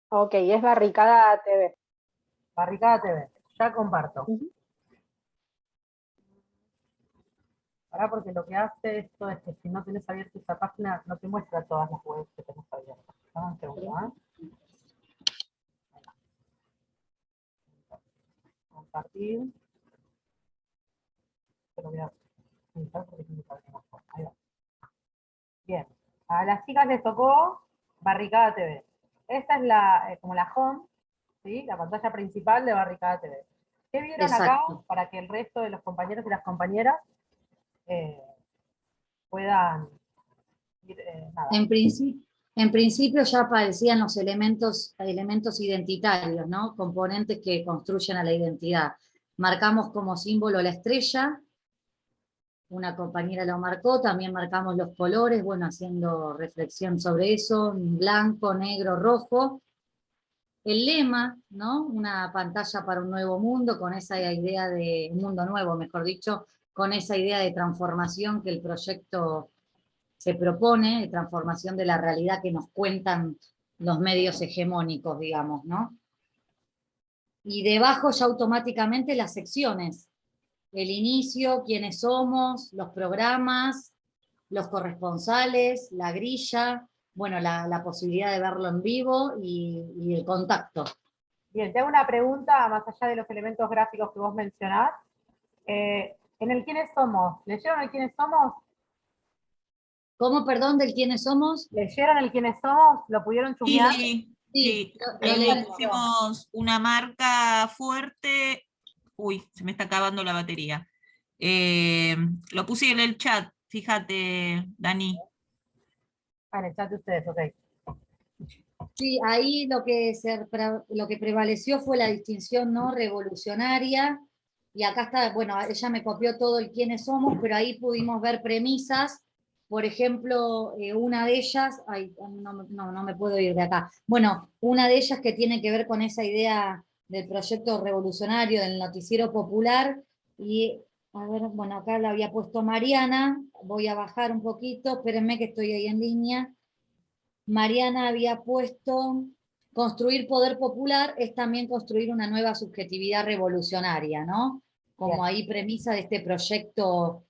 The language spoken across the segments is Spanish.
Ok, es Barricada TV. Barricada TV, ya comparto. Ahora porque lo que hace esto es que si no tenés abierta esa página, no te muestra todas las webs que tenés abiertas. Dame un segundo, Compartir. Te lo voy a pintar porque tiene que abrir mejor. Ahí va. Bien. A las chicas les tocó Barricada TV. Esta es la, como la home, ¿sí? La pantalla principal de Barricada TV. ¿Qué vieron acá Exacto. para que el resto de los compañeros y las compañeras eh, puedan ir, nada? En principio ya aparecían los elementos identitarios, ¿no? Componentes que construyen a la identidad. Marcamos como símbolo la estrella, una compañera lo marcó, también marcamos los colores, bueno, haciendo reflexión sobre eso, blanco, negro, rojo. El lema, ¿no? Una pantalla para un nuevo mundo, con esa idea de, un mundo nuevo, mejor dicho, con esa idea de transformación que el proyecto se propone, de transformación de la realidad que nos cuentan los medios hegemónicos, digamos, ¿no? Y debajo ya automáticamente las secciones, el inicio, quiénes somos, los programas, los corresponsales, la grilla, bueno, la posibilidad de verlo en vivo y el contacto. Bien, te hago una pregunta más allá de los elementos gráficos que vos mencionás. En el quiénes somos, ¿leyeron el quiénes somos? ¿Cómo, perdón, del quiénes somos? ¿Leyeron el quiénes somos? ¿Lo pudieron chusmear? Sí, Sí, sí. lo Le leí. pusimos una marca fuerte. Uy, se me está acabando la batería. Lo puse en el chat, fíjate, Dani. Ah, en el chat de ustedes, ok. Sí, ahí lo que prevaleció fue la distinción no revolucionaria, y acá está, bueno, ella me copió todo el quiénes somos, pero ahí pudimos ver premisas, por ejemplo, una de ellas, ay, no me puedo ir de acá, bueno, una de ellas que tiene que ver con esa idea del proyecto revolucionario, del noticiero popular, y a ver, bueno, acá la había puesto Mariana, voy a bajar un poquito, espérenme que estoy ahí en línea. Mariana había puesto, construir poder popular es también construir una nueva subjetividad revolucionaria, ¿no? Como Bien. ahí premisa de este proyecto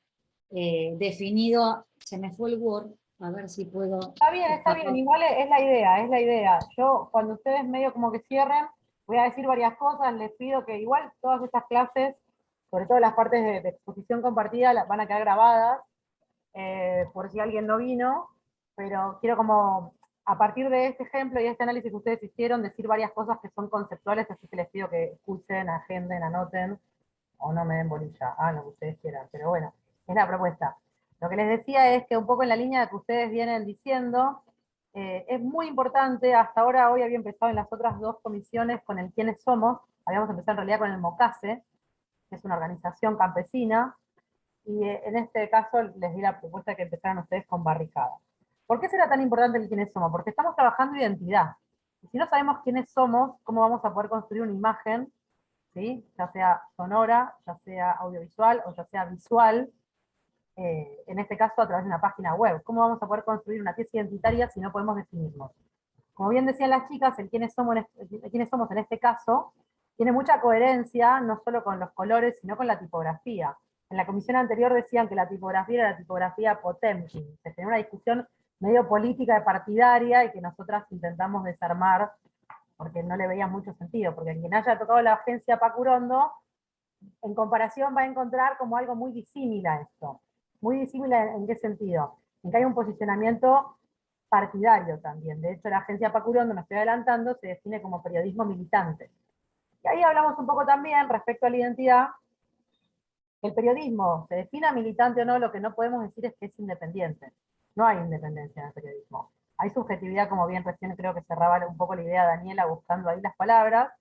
definido, se me fue el Word, a ver si puedo... Está bien, igual es la idea, es la idea. Yo, cuando ustedes medio como que cierren, voy a decir varias cosas, les pido que igual todas estas clases, sobre todo las partes de exposición compartida, las van a quedar grabadas, por si alguien no vino, pero quiero como, a partir de este ejemplo y este análisis que ustedes hicieron, decir varias cosas que son conceptuales, así que les pido que escuchen, agenden, anoten, o no me den bolilla, hagan lo que ustedes quieran, pero bueno, es la propuesta. Lo que les decía es que un poco en la línea de que ustedes vienen diciendo, es muy importante, hasta ahora hoy había empezado en las otras dos comisiones con el quiénes somos, habíamos empezado en realidad con el MOCASE, que es una organización campesina, y en este caso les di la propuesta de que empezaran ustedes con Barricada. ¿Por qué será tan importante el quiénes somos? Porque estamos trabajando identidad. Y si no sabemos quiénes somos, ¿cómo vamos a poder construir una imagen, ¿sí? Ya sea sonora, ya sea audiovisual o ya sea visual, en este caso a través de una página web? ¿Cómo vamos a poder construir una pieza identitaria si no podemos definirnos? Como bien decían las chicas, el quiénes somos en este caso tiene mucha coherencia, no solo con los colores, sino con la tipografía. En la comisión anterior decían que la tipografía era la tipografía Potemkin. Se tenía una discusión medio política y partidaria y que nosotras intentamos desarmar porque no le veía mucho sentido, porque quien haya tocado la agencia Pacurondo, en comparación va a encontrar como algo muy disímil a esto. Muy disímil en qué sentido? En que hay un posicionamiento partidario también. De hecho, la agencia Pacurondo, me estoy adelantando, se define como periodismo militante. Y ahí hablamos un poco también respecto a la identidad. El periodismo, se defina militante o no, lo que no podemos decir es que es independiente. No hay independencia en el periodismo. Hay subjetividad, como bien recién creo que cerraba un poco la idea Daniela buscando ahí las palabras,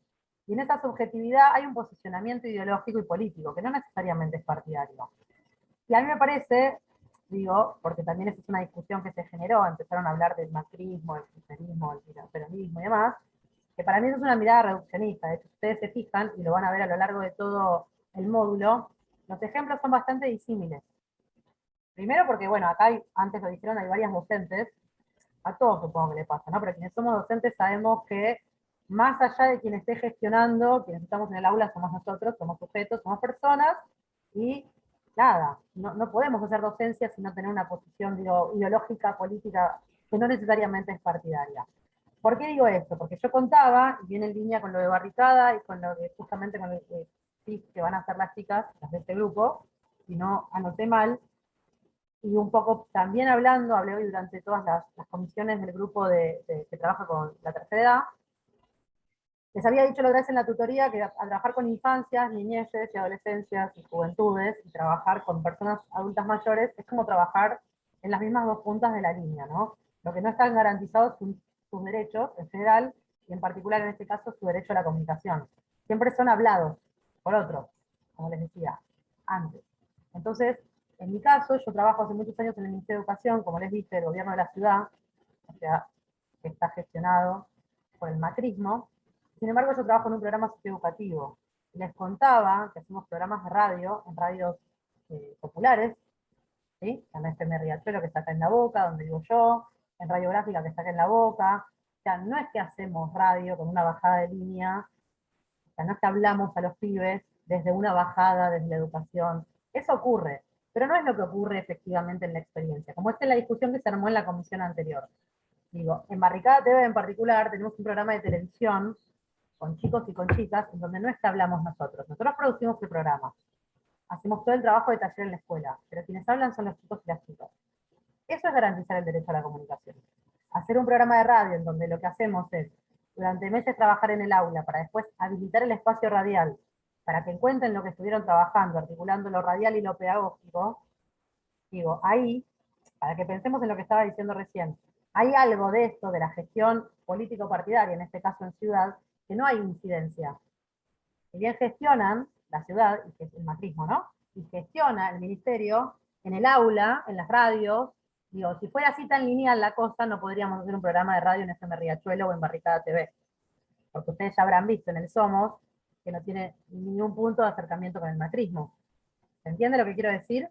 y en esa subjetividad hay un posicionamiento ideológico y político, que no necesariamente es partidario. Y a mí me parece, digo, porque también esa es una discusión que se generó, empezaron a hablar del macrismo, el kirchnerismo, el peronismo y demás, que para mí eso es una mirada reduccionista. De hecho, ustedes se fijan, y lo van a ver a lo largo de todo el módulo, los ejemplos son bastante disímiles. Primero porque, bueno, acá antes lo dijeron, hay varias docentes, a todos supongo que le pasa, ¿no? Pero quienes somos docentes sabemos que más allá de quien esté gestionando, quienes estamos en el aula somos nosotros, somos sujetos, somos personas, y nada, no podemos hacer docencia sin no tener una posición, digo, ideológica, política, que no necesariamente es partidaria. ¿Por qué digo esto? Porque yo contaba, y viene en línea con lo de Barricada y con lo que justamente con el que van a hacer las chicas, las de este grupo, si no anoté mal, y un poco también hablé hoy durante todas las comisiones del grupo que trabaja con la tercera edad. Les había dicho la otra vez en la tutoría que al trabajar con infancias, niñeces y adolescencias y juventudes, y trabajar con personas adultas mayores, es como trabajar en las mismas dos puntas de la línea, ¿no? Lo que no están garantizados son sus derechos en general, y en particular en este caso su derecho a la comunicación. Siempre son hablados por otros, como les decía antes. Entonces, en mi caso, yo trabajo hace muchos años en el Ministerio de Educación, como les dije, el gobierno de la ciudad, o sea, que está gestionado por el macrismo. Sin embargo, yo trabajo en un programa socioeducativo. Les contaba que hacemos programas de radio, en radios populares, ¿sí? En la FM Riachuelo, que está acá en La Boca, donde vivo yo, en Radiográfica, que está acá en La Boca. O sea, no es que hacemos radio con una bajada de línea, o sea, no es que hablamos a los pibes desde una bajada, desde la educación. Eso ocurre, pero no es lo que ocurre efectivamente en la experiencia, como esta es la discusión que se armó en la comisión anterior. Digo, en Barricada TV en particular tenemos un programa de televisión con chicos y con chicas, en donde no es que hablamos nosotros producimos el programa, hacemos todo el trabajo de taller en la escuela, pero quienes hablan son los chicos y las chicas. Eso es garantizar el derecho a la comunicación. Hacer un programa de radio en donde lo que hacemos es, durante meses trabajar en el aula, para después habilitar el espacio radial, para que encuentren lo que estuvieron trabajando, articulando lo radial y lo pedagógico, digo, ahí, para que pensemos en lo que estaba diciendo recién, hay algo de esto, de la gestión político-partidaria, en este caso en ciudad, que no hay incidencia. Si bien gestionan la ciudad, y que es el macrismo, ¿no? Y gestiona el ministerio en el aula, en las radios. Digo, si fuera así tan lineal la cosa, no podríamos hacer un programa de radio en FM Riachuelo o en Barricada TV. Porque ustedes ya habrán visto en el Somos que no tiene ningún punto de acercamiento con el macrismo. ¿Se entiende lo que quiero decir?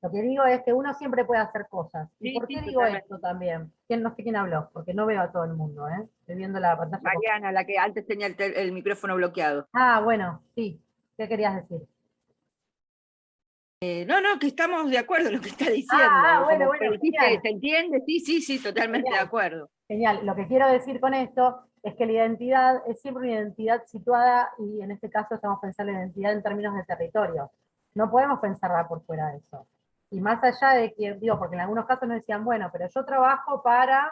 Lo que digo es que uno siempre puede hacer cosas. ¿Y Sí, por qué sí, digo totalmente. esto también? No sé quién habló, porque no veo a todo el mundo, ¿eh? Estoy viendo la pantalla. Mariana, la que antes tenía el micrófono bloqueado. Ah, bueno, sí. ¿Qué querías decir? No, que estamos de acuerdo en lo que está diciendo. Bueno, Como dijiste, genial. ¿se entiende? Sí, totalmente de Genial. acuerdo. Genial. Lo que quiero decir con esto es que la identidad es siempre una identidad situada, y en este caso estamos pensando en la identidad en términos de territorio. No podemos pensarla por fuera de eso. Y más allá de que, digo, porque en algunos casos nos decían, bueno, pero yo trabajo para,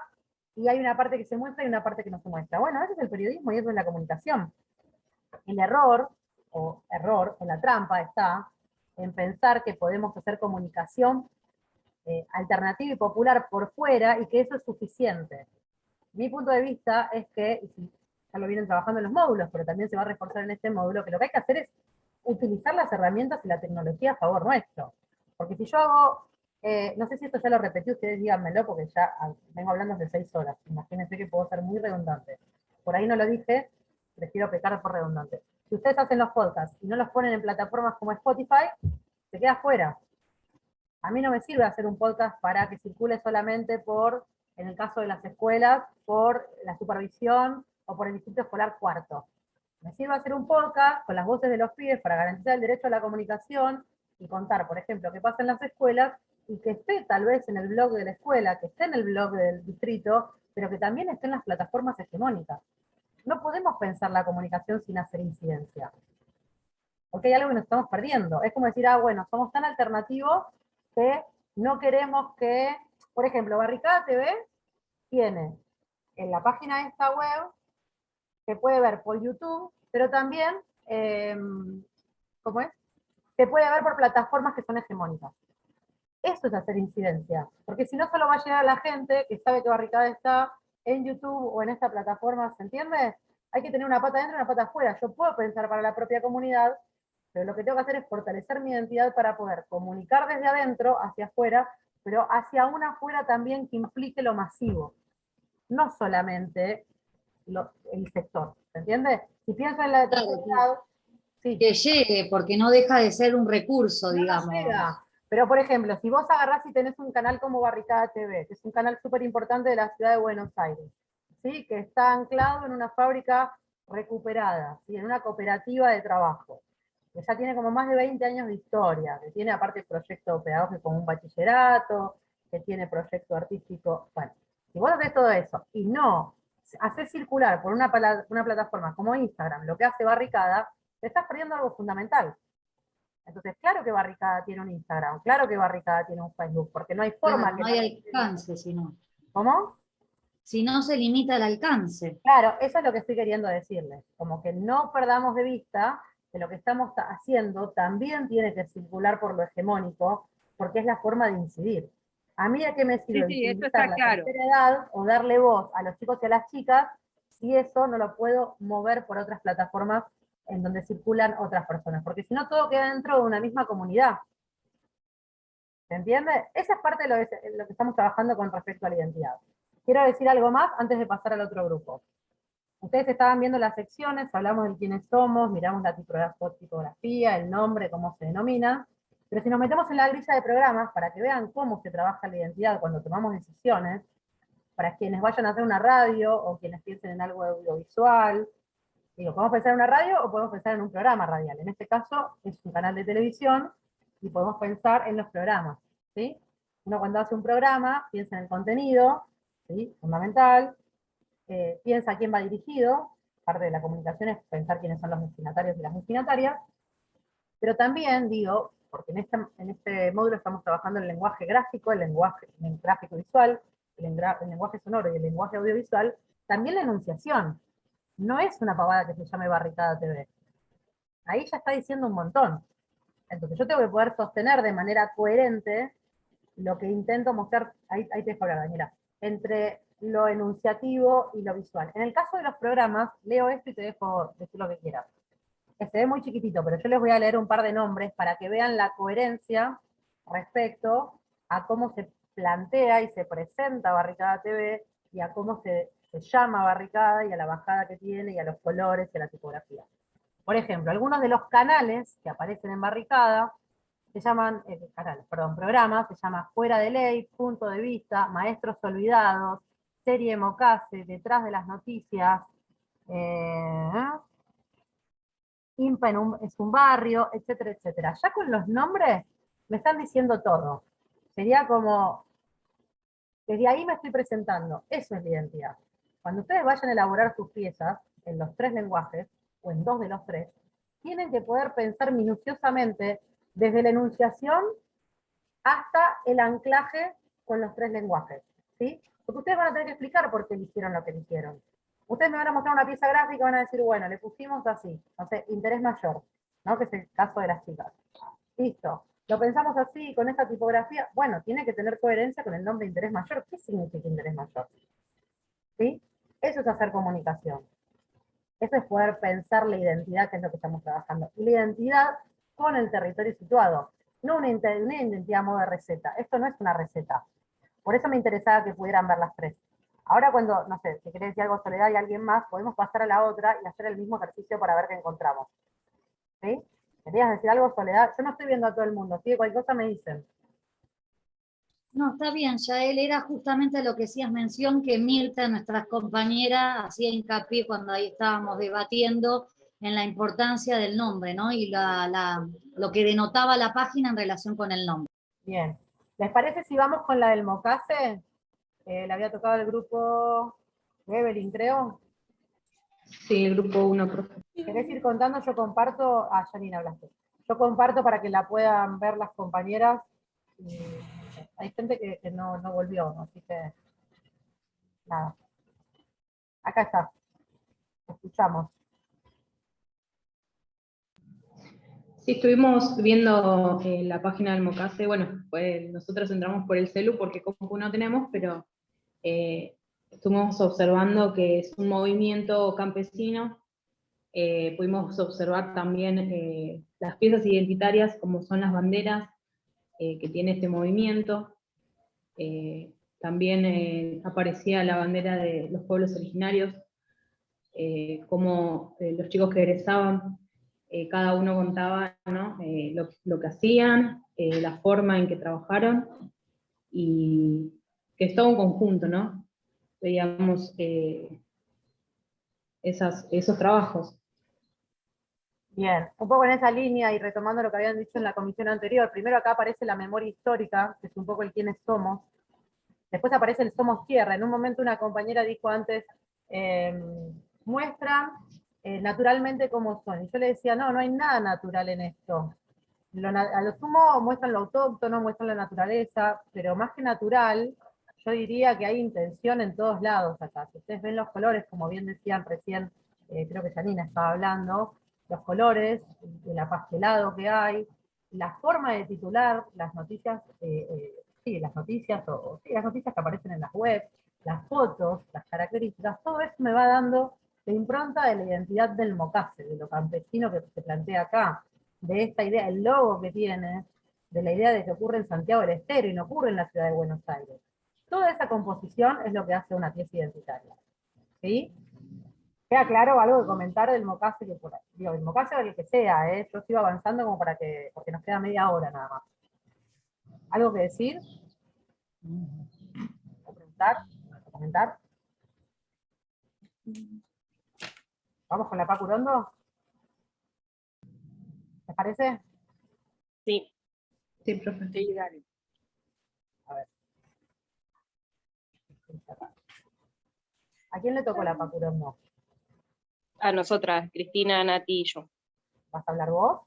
y hay una parte que se muestra y una parte que no se muestra. Bueno, ese es el periodismo y eso es la comunicación. El error, o la trampa está en pensar que podemos hacer comunicación alternativa y popular por fuera y que eso es suficiente. Mi punto de vista es que, y ya lo vienen trabajando en los módulos, pero también se va a reforzar en este módulo, que lo que hay que hacer es utilizar las herramientas y la tecnología a favor nuestro. Porque si yo hago, no sé si esto ya lo repetí, ustedes díganmelo, porque ya vengo hablando hace 6 horas, imagínense que puedo ser muy redundante. Por ahí no lo dije, prefiero pecar por redundante. Si ustedes hacen los podcasts y no los ponen en plataformas como Spotify, se queda fuera. A mí no me sirve hacer un podcast para que circule solamente por, en el caso de las escuelas, por la supervisión o por el distrito escolar cuarto. Me sirve hacer un podcast con las voces de los pibes para garantizar el derecho a la comunicación y contar, por ejemplo, qué pasa en las escuelas y que esté tal vez en el blog de la escuela, que esté en el blog del distrito, pero que también esté en las plataformas hegemónicas. No podemos pensar la comunicación sin hacer incidencia. Porque hay algo que nos estamos perdiendo. Es como decir, bueno, somos tan alternativos que no queremos que, por ejemplo, Barricada TV tiene en la página esta web, se puede ver por YouTube, pero también, ¿cómo es? Se puede ver por plataformas que son hegemónicas. Eso es hacer incidencia, porque si no solo va a llegar a la gente que sabe que Barricada está en YouTube o en esta plataforma, ¿se entiende? Hay que tener una pata adentro y una pata afuera. Yo puedo pensar para la propia comunidad, pero lo que tengo que hacer es fortalecer mi identidad para poder comunicar desde adentro hacia afuera, pero hacia una afuera también que implique lo masivo, no solamente el sector, ¿se entiende? Si pienso en la tercera, sí. Que llegue, porque no deja de ser un recurso, digamos. Llega. Pero, por ejemplo, si vos agarrás y tenés un canal como Barricada TV, que es un canal súper importante de la ciudad de Buenos Aires, ¿sí? Que está anclado en una fábrica recuperada, ¿sí? En una cooperativa de trabajo, que ya tiene como más de 20 años de historia, que tiene aparte proyecto pedagógico como un bachillerato, que tiene proyecto artístico, bueno, si vos haces todo eso y no haces circular por una plataforma como Instagram lo que hace Barricada, te estás perdiendo algo fundamental. Entonces, claro que Barricada tiene un Instagram, claro que Barricada tiene un Facebook, porque no hay forma Claro, que no hay alcance, sino. ¿Cómo? Si no se limita el alcance. Claro, eso es lo que estoy queriendo decirles, como que no perdamos de vista que lo que estamos haciendo también tiene que circular por lo hegemónico, porque es la forma de incidir. A mí, ¿de qué me sirve sí, eso visibilizar está la claro. tercera edad o darle voz a los chicos y a las chicas si eso no lo puedo mover por otras plataformas en donde circulan otras personas? Porque si no, todo queda dentro de una misma comunidad. ¿Se entiende? Esa es parte de lo que estamos trabajando con respecto a la identidad. Quiero decir algo más antes de pasar al otro grupo. Ustedes estaban viendo las secciones, hablamos de quiénes somos, miramos la tipografía, el nombre, cómo se denomina, pero si nos metemos en la grilla de programas para que vean cómo se trabaja la identidad cuando tomamos decisiones, para quienes vayan a hacer una radio o quienes piensen en algo audiovisual, digo, podemos pensar en una radio o podemos pensar en un programa radial. En este caso es un canal de televisión y podemos pensar en los programas, ¿sí? Uno cuando hace un programa piensa en el contenido, ¿sí? Fundamental, piensa a quién va dirigido, parte de la comunicación es pensar quiénes son los destinatarios y las destinatarias, pero también digo, porque en este módulo estamos trabajando el lenguaje gráfico, el gráfico visual, el lenguaje sonoro y el lenguaje audiovisual, también la enunciación. No es una pavada que se llame Barricada TV. Ahí ya está diciendo un montón. Entonces yo tengo que poder sostener de manera coherente lo que intento mostrar, ahí te dejo hablar, Daniela, entre lo enunciativo y lo visual. En el caso de los programas, leo esto y te dejo decir lo que quieras. Se ve muy chiquitito, pero yo les voy a leer un par de nombres para que vean la coherencia respecto a cómo se plantea y se presenta Barricada TV y a cómo se llama Barricada y a la bajada que tiene y a los colores y a la tipografía. Por ejemplo, algunos de los canales que aparecen en Barricada se llaman, programas, se llama Fuera de Ley, Punto de Vista, Maestros Olvidados, Serie Mocase, Detrás de las Noticias, IMPA es un barrio, etcétera, etcétera. Ya con los nombres me están diciendo todo. Sería como, desde ahí me estoy presentando, eso es la identidad. Cuando ustedes vayan a elaborar sus piezas, en los 3 lenguajes, o en 2 de los 3, tienen que poder pensar minuciosamente desde la enunciación hasta el anclaje con los 3 lenguajes, ¿sí? Porque ustedes van a tener que explicar por qué eligieron lo que eligieron. Ustedes me van a mostrar una pieza gráfica y van a decir, bueno, le pusimos así, no sé, interés mayor, ¿no? Que es el caso de las chicas. Listo. Lo pensamos así, con esta tipografía, bueno, tiene que tener coherencia con el nombre de interés mayor. ¿Qué significa interés mayor? ¿Sí? Eso es hacer comunicación. Eso es poder pensar la identidad, que es lo que estamos trabajando. Y la identidad con el territorio situado. No una identidad a modo de receta. Esto no es una receta. Por eso me interesaba que pudieran ver las 3. Ahora cuando, no sé, si querés decir algo Soledad y alguien más, podemos pasar a la otra y hacer el mismo ejercicio para ver qué encontramos. ¿Sí? ¿Querías decir algo, Soledad? Yo no estoy viendo a todo el mundo, ¿sí? Cualquier cosa me dicen. No, está bien, ya él era justamente lo que hacías mención, que Mirta, nuestra compañera, hacía hincapié cuando ahí estábamos debatiendo en la importancia del nombre, ¿no? Y lo que denotaba la página en relación con el nombre. Bien. ¿Les parece si vamos con la del Mocase? Le había tocado el grupo Evelyn, creo. Sí, el grupo 1, profe. ¿Querés ir contando? Yo comparto. Ah, Janina, hablaste. Yo comparto para que la puedan ver las compañeras. Y hay gente que no volvió, así que nada. Acá está. Escuchamos. Sí, estuvimos viendo la página del Mocase. Bueno, pues nosotros entramos por el celu porque compu no tenemos, pero estuvimos observando que es un movimiento campesino. Pudimos observar también las piezas identitarias, como son las banderas que tiene este movimiento. También aparecía la bandera de los pueblos originarios, como los chicos que egresaban, cada uno contaba, ¿no? lo que hacían, la forma en que trabajaron, y que es todo un conjunto, ¿no? veíamos esos trabajos. Bien, un poco en esa línea y retomando lo que habían dicho en la comisión anterior, primero acá aparece la memoria histórica, que es un poco el quiénes somos, después aparece el somos tierra. En un momento una compañera dijo antes, muestran naturalmente cómo son, y yo le decía, no hay nada natural en esto. A lo sumo muestran lo autóctono, muestran la naturaleza, pero más que natural, yo diría que hay intención en todos lados acá. Si ustedes ven los colores, como bien decían recién, creo que Janina estaba hablando, los colores, el apastelado que hay, la forma de titular, las noticias, las noticias, las noticias que aparecen en las webs, las fotos, las características, todo eso me va dando la impronta de la identidad del Mocase, de lo campesino que se plantea acá, de esta idea, el logo que tiene, de la idea de que ocurre en Santiago del Estero y no ocurre en la ciudad de Buenos Aires. Toda esa composición es lo que hace una pieza identitaria. ¿Sí? ¿Queda claro algo que comentar del Mocase? Que por ahí, digo, el Mocase o el que sea, yo sigo avanzando como para que, porque nos queda media hora nada más. ¿Algo que decir? ¿O preguntar? ¿O comentar? ¿Vamos con la Pacu Urondo? ¿Les parece? Sí. Sí, profe. Sí, dale. A ver. ¿A quién le tocó la Pacu Urondo? A nosotras, Cristina, Nati y yo. ¿Vas a hablar vos?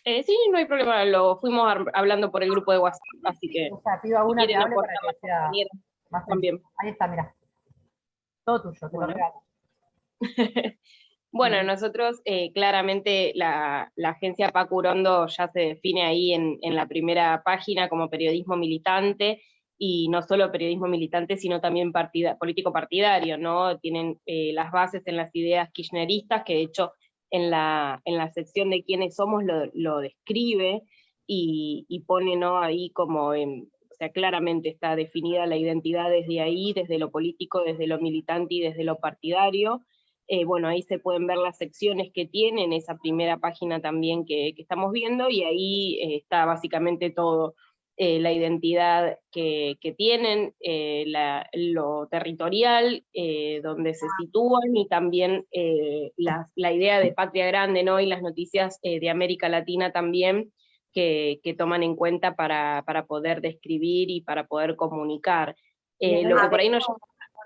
Sí, no hay problema, lo fuimos hablando por el grupo de WhatsApp, así que O sea, pido a si una que quieren hable para aportar que las sea compañeras más también. sencillo. Ahí está, mira. Todo tuyo, te lo Bueno. regalo. Bueno, nosotros claramente la agencia Pacu Urondo ya se define ahí en la primera página como periodismo militante, y no solo periodismo militante, sino también político partidario, ¿no? Tienen las bases en las ideas kirchneristas, que de hecho en la sección de quiénes somos lo describe y pone, ¿no? Ahí como o sea, claramente está definida la identidad desde ahí, desde lo político, desde lo militante y desde lo partidario. Bueno, ahí se pueden ver las secciones que tienen, esa primera página también que estamos viendo, y ahí está básicamente todo, la identidad que tienen, lo territorial, donde se sitúan, y también la idea de patria grande, ¿no? Y las noticias de América Latina también, que toman en cuenta para poder describir y para poder comunicar. Lo que por ahí nos...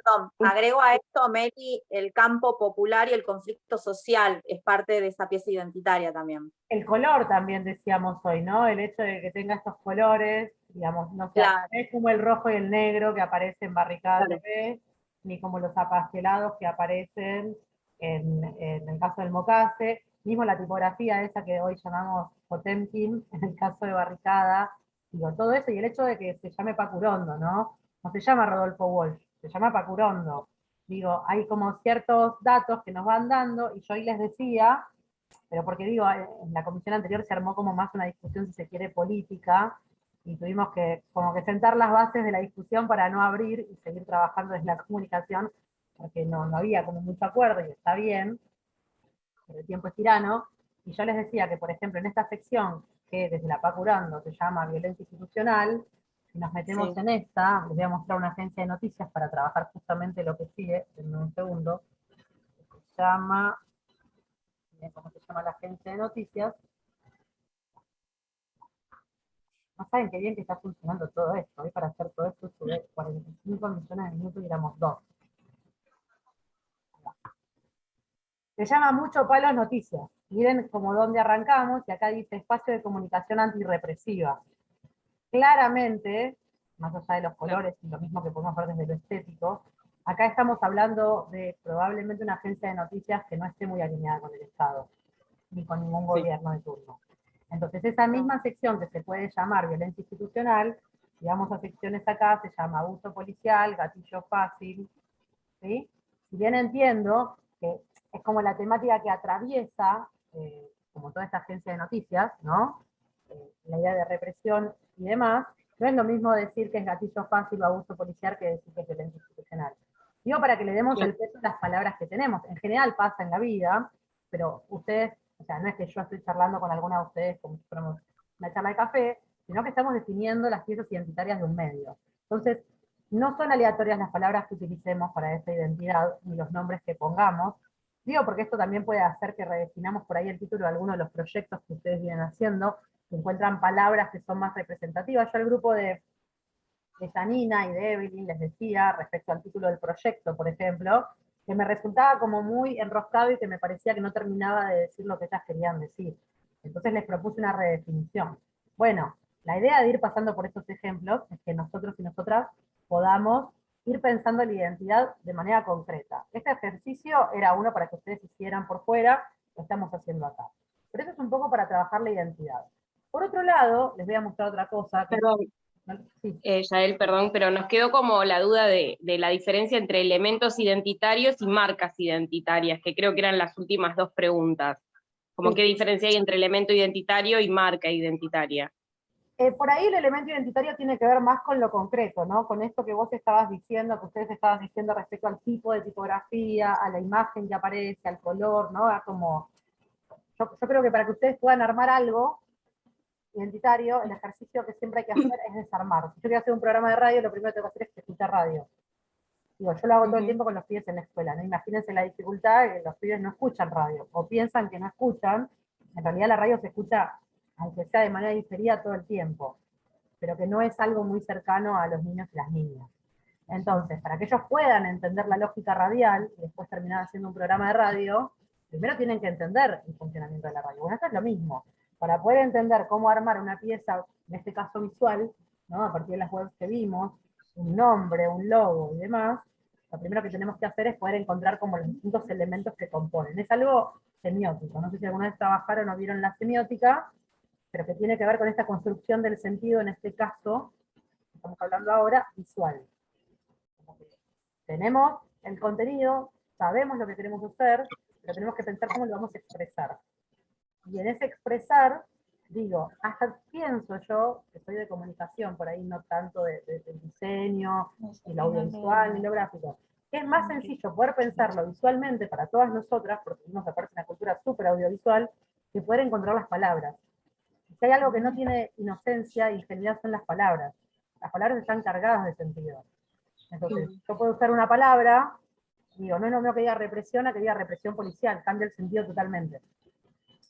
Perdón, agrego a esto, Meli, el campo popular y el conflicto social es parte de esa pieza identitaria también. El color también decíamos hoy, ¿no? El hecho de que tenga estos colores, digamos, no sé, Claro. no es como el rojo y el negro que aparece en Barricada Claro. TV, ni como los apastelados que aparecen en el caso del Mocase, mismo la tipografía esa que hoy llamamos Potemkin, en el caso de Barricada, digo, todo eso, y el hecho de que se llame Pacu Urondo, ¿no? No se llama Rodolfo Walsh, se llama Pacu Urondo. Digo, hay como ciertos datos que nos van dando, y yo hoy les decía, pero porque digo, en la comisión anterior se armó como más una discusión, si se quiere, política, y tuvimos que como que sentar las bases de la discusión para no abrir y seguir trabajando desde la comunicación, porque no había como mucho acuerdo, y está bien, pero el tiempo es tirano, y yo les decía que, por ejemplo, en esta sección, que desde la Pacu Urondo se llama violencia institucional, si nos metemos Sí. en esta, les voy a mostrar una agencia de noticias para trabajar justamente lo que sigue, en un segundo, que se llama... ¿Cómo se llama la agencia de noticias? No saben qué bien que está funcionando todo esto. Hoy para hacer todo esto sube 45 millones de minutos y éramos 2. Se llama Mucho Palo Noticias. Miren como dónde arrancamos, y acá dice espacio de comunicación antirrepresiva. Claramente, más allá de los colores y lo mismo que podemos ver desde lo estético, acá estamos hablando de probablemente una agencia de noticias que no esté muy alineada con el Estado, ni con ningún gobierno de turno. Entonces esa misma sección que se puede llamar violencia institucional, digamos a secciones acá, se llama abuso policial, gatillo fácil, ¿sí? Si bien entiendo que es como la temática que atraviesa, como toda esta agencia de noticias, ¿no? La idea de represión y demás, no es lo mismo decir que es gatillo fácil o abuso policial que decir que es violencia institucional. Digo para que le demos el peso a las palabras que tenemos. En general pasa en la vida, pero ustedes, o sea, no es que yo estoy charlando con alguna de ustedes como si fuéramos una charla de café, sino que estamos definiendo las piezas identitarias de un medio. Entonces, no son aleatorias las palabras que utilicemos para esa identidad, ni los nombres que pongamos. Digo porque esto también puede hacer que redefinamos por ahí el título de alguno de los proyectos que ustedes vienen haciendo, que encuentran palabras que son más representativas. Yo al grupo de Janina y de Evelyn les decía, respecto al título del proyecto, por ejemplo, que me resultaba como muy enroscado y que me parecía que no terminaba de decir lo que ellas querían decir. Entonces les propuse una redefinición. Bueno, la idea de ir pasando por estos ejemplos es que nosotros y nosotras podamos ir pensando la identidad de manera concreta. Este ejercicio era uno para que ustedes hicieran por fuera, lo estamos haciendo acá. Pero eso es un poco para trabajar la identidad. Por otro lado, les voy a mostrar otra cosa. Perdón, Sí. Yael, perdón, pero nos quedó como la duda de la diferencia entre elementos identitarios y marcas identitarias, que creo que eran las últimas dos preguntas. Como Sí. qué diferencia hay entre elemento identitario y marca identitaria. Por ahí el elemento identitario tiene que ver más con lo concreto, ¿no? Con esto que vos estabas diciendo, que ustedes estaban diciendo respecto al tipo de tipografía, a la imagen que aparece, al color, ¿no? Yo creo que para que ustedes puedan armar algo identitario, el ejercicio que siempre hay que hacer es desarmar. Si yo quiero hacer un programa de radio, lo primero que tengo que hacer es escuchar radio. Digo, yo lo hago todo el tiempo con los pibes en la escuela, ¿no? Imagínense la dificultad de que los pibes no escuchan radio, o piensan que no escuchan, en realidad la radio se escucha, aunque sea de manera diferida, todo el tiempo, pero que no es algo muy cercano a los niños y las niñas. Entonces, para que ellos puedan entender la lógica radial, y después terminar haciendo un programa de radio, primero tienen que entender el funcionamiento de la radio. Bueno, esto es lo mismo. Para poder entender cómo armar una pieza, en este caso visual, ¿no? A partir de las webs que vimos, un nombre, un logo y demás, lo primero que tenemos que hacer es poder encontrar como los distintos elementos que componen. Es algo semiótico, no sé si alguna vez trabajaron o vieron la semiótica, pero que tiene que ver con esta construcción del sentido, en este caso, estamos hablando ahora, visual. Tenemos el contenido, sabemos lo que queremos hacer, pero tenemos que pensar cómo lo vamos a expresar. Y en ese expresar, digo, hasta pienso yo, que soy de comunicación, por ahí no tanto del diseño, ni lo audiovisual, ni lo gráfico, que es más sencillo poder pensarlo visualmente para todas nosotras, porque vivimos aparte una cultura súper audiovisual, que poder encontrar las palabras. Si hay algo que no tiene inocencia e ingenuidad son las palabras. Las palabras están cargadas de sentido. Entonces, yo puedo usar una palabra, digo, no es lo mismo que diga represión a que diga represión policial, cambia el sentido totalmente.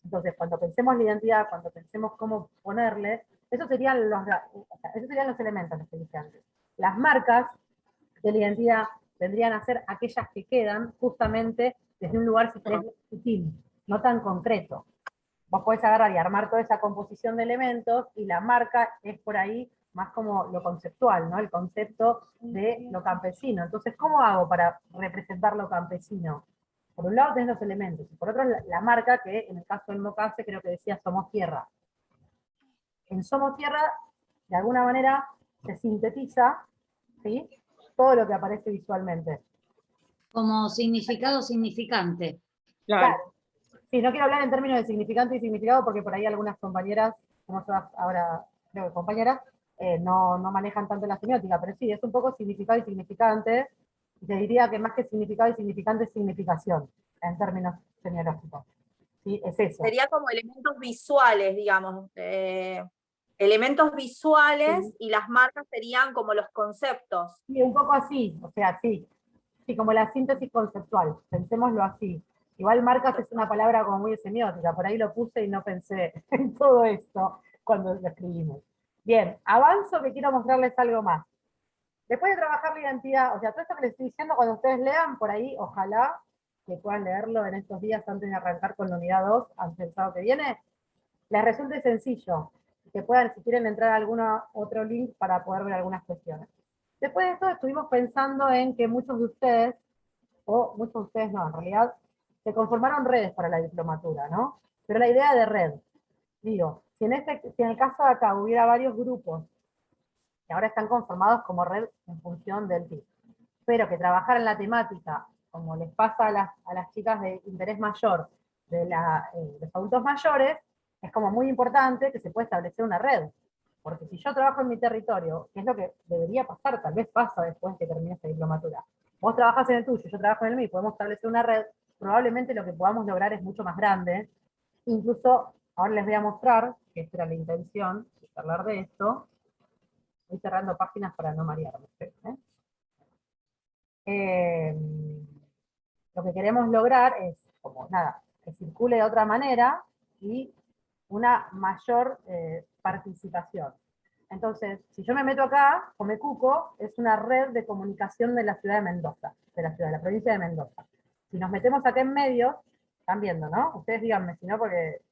Entonces, cuando pensemos la identidad, cuando pensemos cómo ponerle, esos serían los elementos que dije antes. Las marcas de la identidad vendrían a ser aquellas que quedan justamente desde un lugar, si querés, sutil, no tan concreto. Vos podés agarrar y armar toda esa composición de elementos, y la marca es por ahí más como lo conceptual, ¿no? El concepto de lo campesino. Entonces, ¿cómo hago para representar lo campesino? Por un lado tenés los elementos, y por otro la marca, que en el caso del Mocase creo que decía Somos Tierra. En Somos Tierra, de alguna manera, se sintetiza, ¿sí?, todo lo que aparece visualmente. Como significado significante. Claro. Sí, no quiero hablar en términos de significante y significado, porque por ahí algunas compañeras, como todas ahora creo que compañeras, no manejan tanto la semiótica, pero sí, es un poco significado y significante. Te diría que más que significado y significante es significación, en términos semiológicos. ¿Sí? Es eso. Sería como elementos visuales, digamos. Elementos visuales, Sí. y las marcas serían como los conceptos. Sí, un poco así, o sea, sí. Sí, como la síntesis conceptual, pensémoslo así. Igual marcas es una palabra como muy semiótica, por ahí lo puse y no pensé en todo esto cuando lo escribimos. Bien, avanzo, que quiero mostrarles algo más. Después de trabajar la identidad, o sea, todo esto que les estoy diciendo, cuando ustedes lean por ahí, ojalá que puedan leerlo en estos días antes de arrancar con la unidad 2, antes del sábado que viene, les resulte sencillo, que puedan, si quieren, entrar a algún otro link para poder ver algunas cuestiones. Después de esto estuvimos pensando en que muchos de ustedes, o muchos de ustedes no, en realidad, se conformaron redes para la diplomatura, ¿no? Pero la idea de red, digo, si en el caso de acá hubiera varios grupos que ahora están conformados como red en función del TIC, pero que trabajaran la temática, como les pasa a las chicas de interés mayor, de los adultos mayores, es como muy importante que se pueda establecer una red. Porque si yo trabajo en mi territorio, que es lo que debería pasar, tal vez pasa después que termine esta diplomatura, vos trabajás en el tuyo, yo trabajo en el mío, podemos establecer una red, probablemente lo que podamos lograr es mucho más grande. Incluso, ahora les voy a mostrar, que esta era la intención, de hablar de esto. Voy cerrando páginas para no marearme. lo que queremos lograr es, como nada, que circule de otra manera y una mayor participación. Entonces, si yo me meto acá, Comecuco es una red de comunicación de la ciudad de Mendoza, de la provincia de Mendoza. Si nos metemos acá en medios, están viendo, ¿no? Ustedes díganme, si no, porque...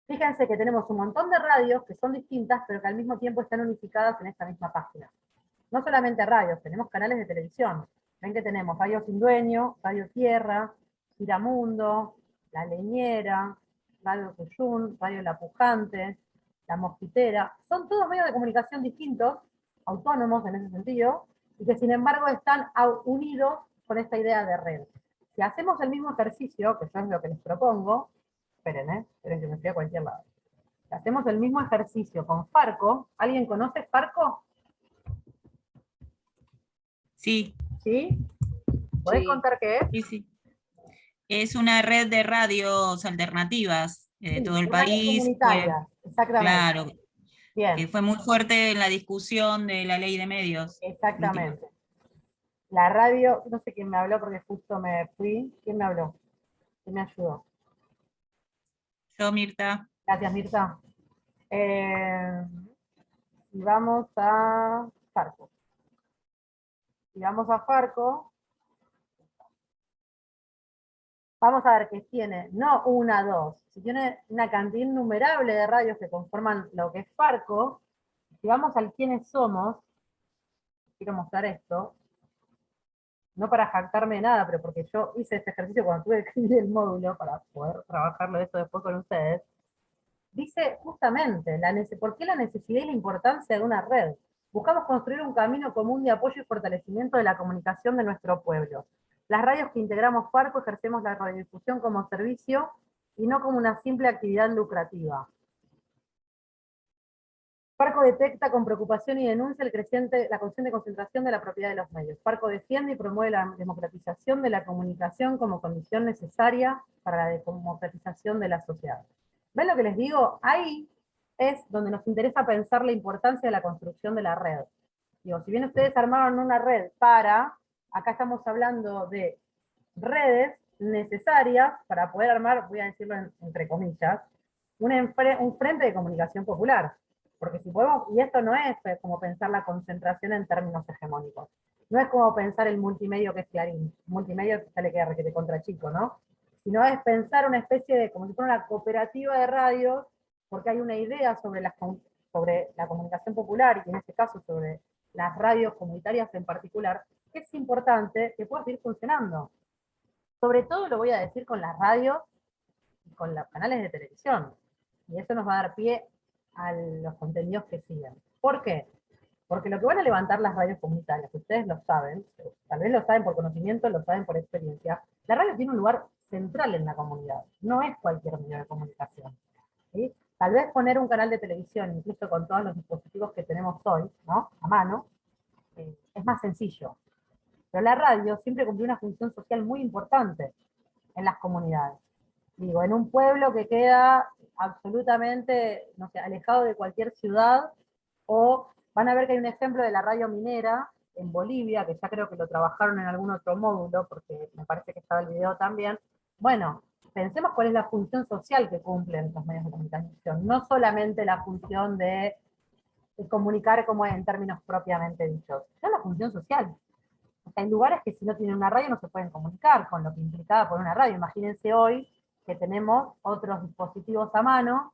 Fíjense que tenemos un montón de radios que son distintas, pero que al mismo tiempo están unificadas en esta misma página. No solamente radios, tenemos canales de televisión. Ven que tenemos Radio Sin Dueño, Radio Tierra, Giramundo, La Leñera, Radio Cuyún, Radio La Pujante, La Mosquitera. Son todos medios de comunicación distintos, autónomos en ese sentido, y que sin embargo están unidos con esta idea de red. Si hacemos el mismo ejercicio, que yo es lo que les propongo, esperen que me fui a cualquier lado. Si hacemos el mismo ejercicio con Farco, ¿alguien conoce Farco? Sí. ¿Sí? ¿Podés Sí. contar qué es? Sí, sí. Es una red de radios alternativas de Sí, todo el radios país. comunitarias, exactamente. Claro, Bien, que fue muy fuerte en la discusión de la ley de medios. exactamente. La radio, no sé quién me habló porque justo me fui. ¿Quién me habló? ¿Quién me ayudó? Yo, Mirta. Gracias, Mirta. Y vamos a Farco. Si vamos a Farco, vamos a ver que tiene, no una, dos, si tiene una cantidad innumerable de radios que conforman lo que es Farco. Si vamos al quiénes somos, quiero mostrar esto, no para jactarme de nada, pero porque yo hice este ejercicio cuando tuve que escribir el módulo para poder trabajarlo esto después con ustedes, dice justamente por qué la necesidad y la importancia de una red. Buscamos construir un camino común de apoyo y fortalecimiento de la comunicación de nuestro pueblo. Las radios que integramos Farco ejercemos la radiodifusión como servicio y no como una simple actividad lucrativa. Farco detecta con preocupación y denuncia la creciente concentración de la propiedad de los medios. Farco defiende y promueve la democratización de la comunicación como condición necesaria para la democratización de la sociedad. ¿Ven lo que les digo? Ahí es donde nos interesa pensar la importancia de la construcción de la red. Digo, si bien ustedes armaron una red acá estamos hablando de redes necesarias para poder armar, voy a decirlo entre comillas, un frente de comunicación popular. Porque si podemos, y esto no es como pensar la concentración en términos hegemónicos, no es como pensar el multimedio que es Clarín, multimedio que sale que requete contra chico, ¿no? Sino es pensar una especie de, como si fuera una cooperativa de radios, porque hay una idea sobre la comunicación popular, y en este caso sobre las radios comunitarias en particular, que es importante que pueda seguir funcionando. Sobre todo lo voy a decir con las radios y con los canales de televisión, y eso nos va a dar pie a los contenidos que siguen. ¿Por qué? Porque lo que van a levantar las radios comunitarias, ustedes lo saben, tal vez lo saben por conocimiento, lo saben por experiencia, la radio tiene un lugar central en la comunidad, no es cualquier medio de comunicación. ¿Sí? Tal vez poner un canal de televisión, incluso con todos los dispositivos que tenemos hoy, ¿no? A mano, es más sencillo. Pero la radio siempre cumplió una función social muy importante en las comunidades. Digo, en un pueblo que queda absolutamente, no sé, alejado de cualquier ciudad, o van a ver que hay un ejemplo de la radio minera en Bolivia, que ya creo que lo trabajaron en algún otro módulo, porque me parece que estaba el video también. Bueno, pensemos cuál es la función social que cumplen los medios de comunicación, no solamente la función de comunicar como en términos propiamente dichos, es la función social. Hay lugares que si no tienen una radio no se pueden comunicar, con lo que implicaba por una radio. Imagínense hoy que tenemos otros dispositivos a mano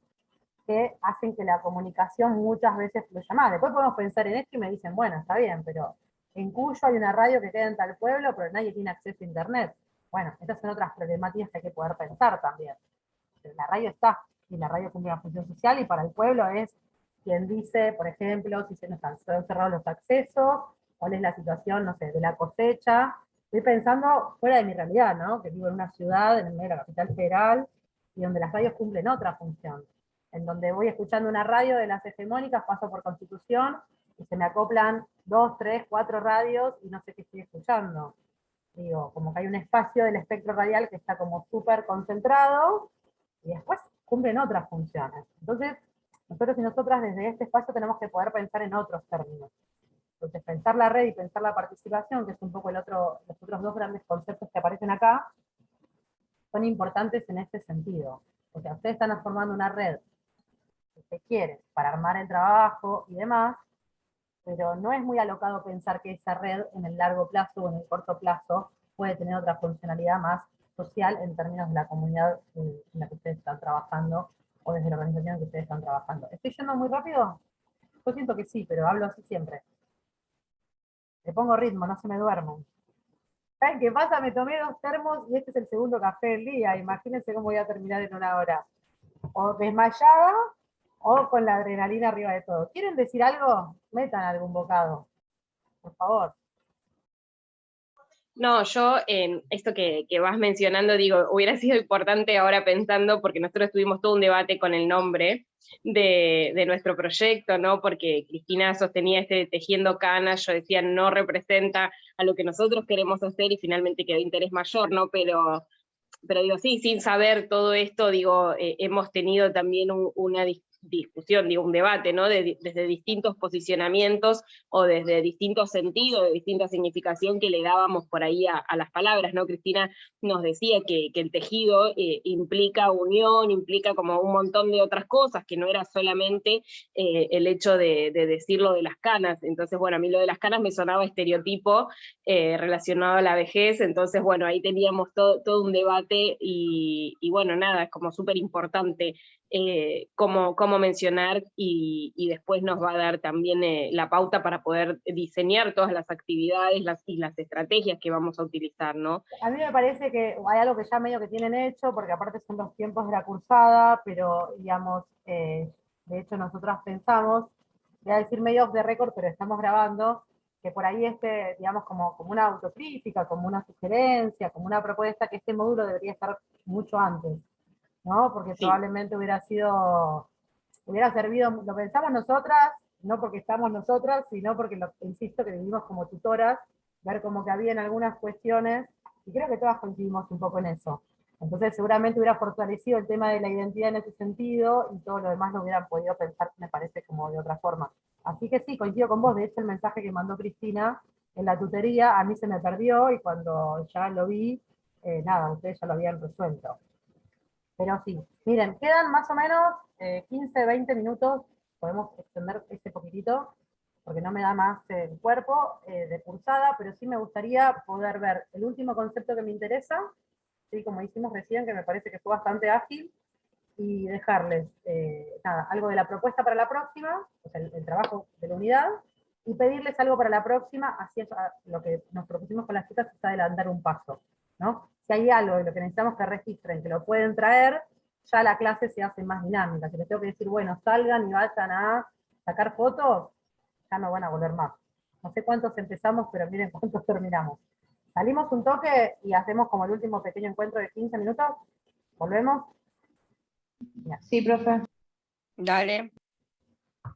que hacen que la comunicación muchas veces fluya más. Después podemos pensar en esto y me dicen, bueno, está bien, pero en Cuyo hay una radio que queda en tal pueblo, pero nadie tiene acceso a internet. Bueno, estas son otras problemáticas que hay que poder pensar también. Pero la radio está, y la radio cumple una función social, y para el pueblo es quien dice, por ejemplo, si se nos han cerrado los accesos, cuál es la situación, no sé, de la cosecha. Estoy pensando fuera de mi realidad, ¿no? Que vivo en una ciudad, en el medio de la capital federal, y donde las radios cumplen otra función. En donde voy escuchando una radio de las hegemónicas, paso por Constitución, y se me acoplan 2, 3, 4 radios, y no sé qué estoy escuchando. Digo, como que hay un espacio del espectro radial que está como súper concentrado, y después cumplen otras funciones. Entonces, nosotros y nosotras desde este espacio tenemos que poder pensar en otros términos. Entonces, pensar la red y pensar la participación, que es un poco los otros dos grandes conceptos que aparecen acá, son importantes en este sentido. O sea, ustedes están formando una red que se quiere para armar el trabajo y demás, pero no es muy alocado pensar que esa red en el largo plazo o en el corto plazo puede tener otra funcionalidad más social en términos de la comunidad en la que ustedes están trabajando o desde la organización en que ustedes están trabajando. ¿Estoy yendo muy rápido? Yo siento que sí, pero hablo así siempre. Le pongo ritmo, no se me duermen. ¿Saben qué pasa? Me tomé 2 termos y este es el segundo café del día. Imagínense cómo voy a terminar en 1 hora. O desmayada o con la adrenalina arriba de todo. ¿Quieren decir algo? Metan algún bocado, por favor. No, yo esto que vas mencionando, digo, hubiera sido importante ahora pensando, porque nosotros tuvimos todo un debate con el nombre de nuestro proyecto, ¿no? Porque Cristina sostenía este tejiendo canas, yo decía, no representa a lo que nosotros queremos hacer y finalmente quedó interés mayor, ¿no? Pero digo, sí, sin saber todo esto, digo, hemos tenido también una discusión, digo, un debate, ¿no? Desde distintos posicionamientos o desde distintos sentidos, de distinta significación que le dábamos por ahí a las palabras, ¿no? Cristina nos decía que el tejido implica unión, implica como un montón de otras cosas, que no era solamente el hecho de decir lo de las canas. Entonces, bueno, a mí lo de las canas me sonaba estereotipo relacionado a la vejez, entonces, bueno, ahí teníamos todo un debate y bueno, nada, es como súper importante cómo mencionar y después nos va a dar también la pauta para poder diseñar todas las actividades y las estrategias que vamos a utilizar, ¿no? A mí me parece que hay algo que ya medio que tienen hecho, porque aparte son los tiempos de la cursada, pero digamos, de hecho nosotras pensamos, voy a decir medio off the record, pero estamos grabando, que por ahí digamos, como una autocrítica, como una sugerencia, como una propuesta, que este módulo debería estar mucho antes, ¿no? Porque Sí. probablemente hubiera servido, lo pensamos nosotras, no porque estamos nosotras, sino porque, insisto, que vivimos como tutoras, ver como que había en algunas cuestiones, y creo que todas coincidimos un poco en eso. Entonces seguramente hubiera fortalecido el tema de la identidad en ese sentido, y todo lo demás lo hubieran podido pensar, me parece, como de otra forma. Así que sí, coincido con vos. De hecho, el mensaje que mandó Cristina en la tutoría a mí se me perdió, y cuando ya lo vi, nada, ustedes ya lo habían resuelto. Pero sí, miren, quedan más o menos 15, 20 minutos, podemos extender ese poquitito, porque no me da más el cuerpo de cursada, pero sí me gustaría poder ver el último concepto que me interesa, ¿sí? Como hicimos recién, que me parece que fue bastante ágil, y dejarles nada, algo de la propuesta para la próxima, o sea, el trabajo de la unidad, y pedirles algo para la próxima, así es lo que nos propusimos con las chicas, es adelantar un paso, ¿no? Si hay algo de lo que necesitamos que registren, que lo pueden traer, ya la clase se hace más dinámica. Si les tengo que decir, bueno, salgan y vayan a sacar fotos, ya no van a volver más. No sé cuántos empezamos, pero miren cuántos terminamos. Salimos un toque y hacemos como el último pequeño encuentro de 15 minutos. ¿Volvemos? Sí, profe. Dale.